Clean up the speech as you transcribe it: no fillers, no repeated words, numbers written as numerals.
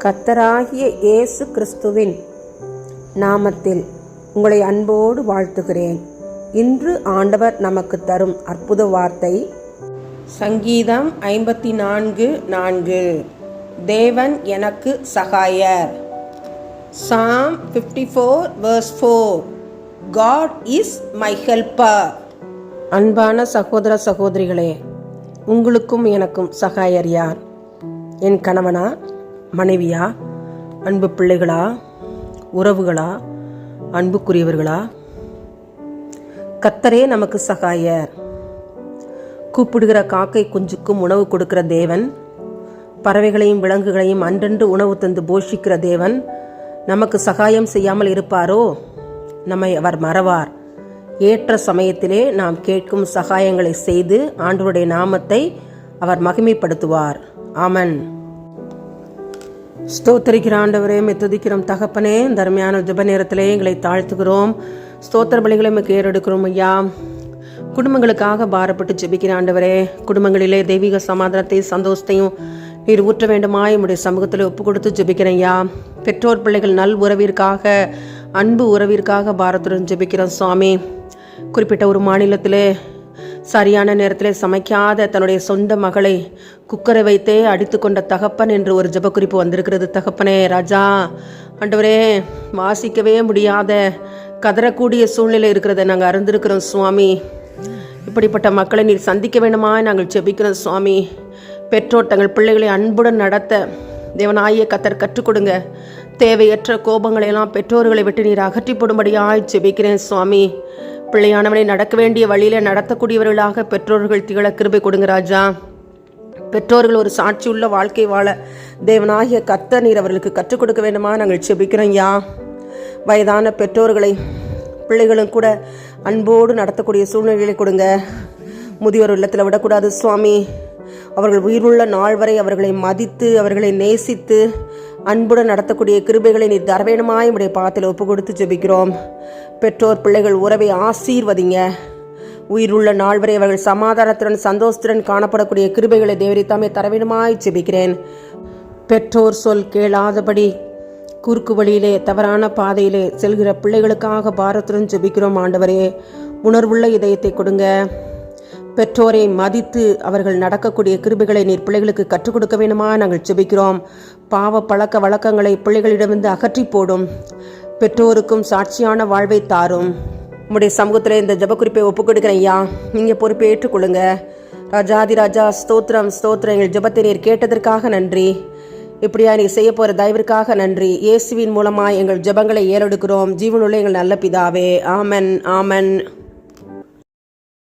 கர்த்தராகிய இயேசு கிறிஸ்துவின் நாமத்தில் உங்களை அன்போடு வாழ்த்துகிறேன். இன்று ஆண்டவர் நமக்கு தரும் அற்புத வார்த்தை சங்கீதம் 54:4. தேவன் எனக்கு சகாயர். Psalm 54:4. God is my helper. அன்பான சகோதர சகோதரிகளே, உங்களுக்கும் எனக்கும் சகாயர் யார்? என் கணவனா, மனைவியா, அன்பு பிள்ளைகளா, உறவுகளா, அன்புக்குரியவர்களா? கர்த்தரே நமக்கு சகாயர். கூப்பிடுகிற காக்கை குஞ்சுக்கும் உணவு கொடுக்கிற தேவன், பறவைகளையும் விலங்குகளையும் அன்றன்று உணவு தந்து போஷிக்கிற தேவன் நமக்கு சகாயம் செய்யாமல் இருப்பாரோ? நம்மை அவர் மறவார். ஏற்ற சமயத்திலே நாம் கேட்கும் சகாயங்களை செய்து ஆண்டவருடைய நாமத்தை அவர் மகிமைப்படுத்துவார். ஆமென். ஸ்தோத்திரிக்கிற ஆண்டவரே, துதிக்கிறோம் தகப்பனே. தர்மையான ஜெப நேரத்திலே எங்களை தாழ்த்துகிறோம். ஸ்தோத்திர பலிகளை ஏறெடுக்கிறோம் ஐயா. குடும்பங்களுக்காக பாரப்பட்டு ஜெபிக்கிற ஆண்டவரே, குடும்பங்களிலே தெய்வீக சமாதானத்தை சந்தோஷத்தையும் நீர் ஊற்ற வேண்டுமாய் உம்முடைய சமூகத்தில் ஒப்பு கொடுத்து ஜெபிக்கிறேன் ஐயா. பெற்றோர் பிள்ளைகள் நல் உறவிற்காக, அன்பு உறவிற்காக பாரத்துடன் ஜெபிக்கிறோம் சுவாமி. குறிப்பிட்ட ஒரு மாநிலத்திலே சரியான நேரத்தில் சமைக்காத தன்னுடைய சொந்த மகளை குக்கரை வைத்தே அடித்து கொண்ட தகப்பன் என்று ஒரு ஜெபக்குறிப்பு வந்திருக்கிறது. தகப்பனே ராஜா, ஆண்டவரே, வாசிக்கவே முடியாத கதறக்கூடிய சூழ்நிலை இருக்கிறத நாங்கள் அறிந்திருக்கிறோம் சுவாமி. இப்படிப்பட்ட மக்களை நீர் சந்திக்க வேண்டுமா நாங்கள் ஜெபிக்கிறோம் சுவாமி. பெற்றோர் தங்கள் பிள்ளைகளை அன்புடன் நடத்த தேவனாகிய கர்த்தர் கற்றுக் கொடுங்க. தேவையற்ற கோபங்களை எல்லாம் பெற்றோர்களை விட்டு நீர் அகற்றி போடும்படியாய் ஜெபிக்கிறேன் சுவாமி. பிள்ளையானவனை நடக்க வேண்டிய வழியில நடத்தக்கூடியவர்களாக பெற்றோர்கள் திகழ கிருபை கொடுங்க ராஜா. பெற்றோர்கள் ஒரு சாட்சியுள்ள வாழ்க்கை வாழ தேவனாகிய கர்த்தர் நீர் அவர்களுக்கு கற்றுக் கொடுக்க வேண்டுமா நாங்கள் ஜெபிக்கிறோம் ஐயா. வயதான பெற்றோர்களை பிள்ளைகளும் கூட அன்போடு நடத்தக்கூடிய சூழ்நிலைகளை கொடுங்க. முதியோர் இல்லத்தில் விடக்கூடாது சுவாமி. அவர்கள் உயிருள்ள நாள் வரை அவர்களை மதித்து அவர்களை நேசித்து அன்புடன் நடத்தக்கூடிய கிருபைகளை நீர் தரவேணுமாய் உடைய பாதத்தில் ஒப்பு கொடுத்து ஜெபிக்கிறோம். பெற்றோர் பிள்ளைகள் உறவை ஆசீர்வதிங்க. உயிருள்ள நாள் வரை அவர்கள் சமாதானத்துடன் சந்தோஷத்துடன் காணப்படக்கூடிய கிருபைகளை தேவரித்தாமே தரவேணுமாய் ஜெபிக்கிறேன். பெற்றோர் சொல் கேளாதபடி குறுக்கு வழியிலே தவறான பாதையிலே செல்கிற பிள்ளைகளுக்காக பாரத்துடன் ஜெபிக்கிறோம் ஆண்டவரே. உணர்வுள்ள இதயத்தை கொடுங்க. பெற்றோரை மதித்து அவர்கள் நடக்கக்கூடிய கிருபைகளை நீர் பிள்ளைகளுக்கு கற்றுக் கொடுக்க வேண்டுமா நாங்கள் ஜெபிக்கிறோம். பாவ பழக்க வழக்கங்களை பிள்ளைகளிடமிருந்து அகற்றி போடும். பெற்றோருக்கும் சாட்சியான வாழ்வை தாரும். உம்முடைய சமூகத்தில் இந்த ஜெபக்குறிப்பை ஒப்புக் கொடுக்கிறேன் ஐயா. நீங்கள் பொறுப்பை ஏற்றுக்கொள்ளுங்க ராஜாதி ராஜா. ஸ்தோத்திரம் ஸ்தோத்திரம். எங்கள் ஜெபத்தை நீர் கேட்டதற்காக நன்றி. இப்படியா நீர் செய்ய போகிற தயவிற்காக நன்றி. இயேசுவின் மூலமாக எங்கள் ஜெபங்களை ஏறெடுக்கிறோம். ஜீவனுள்ள எங்கள் நல்ல பிதாவே. ஆமென் ஆமென்.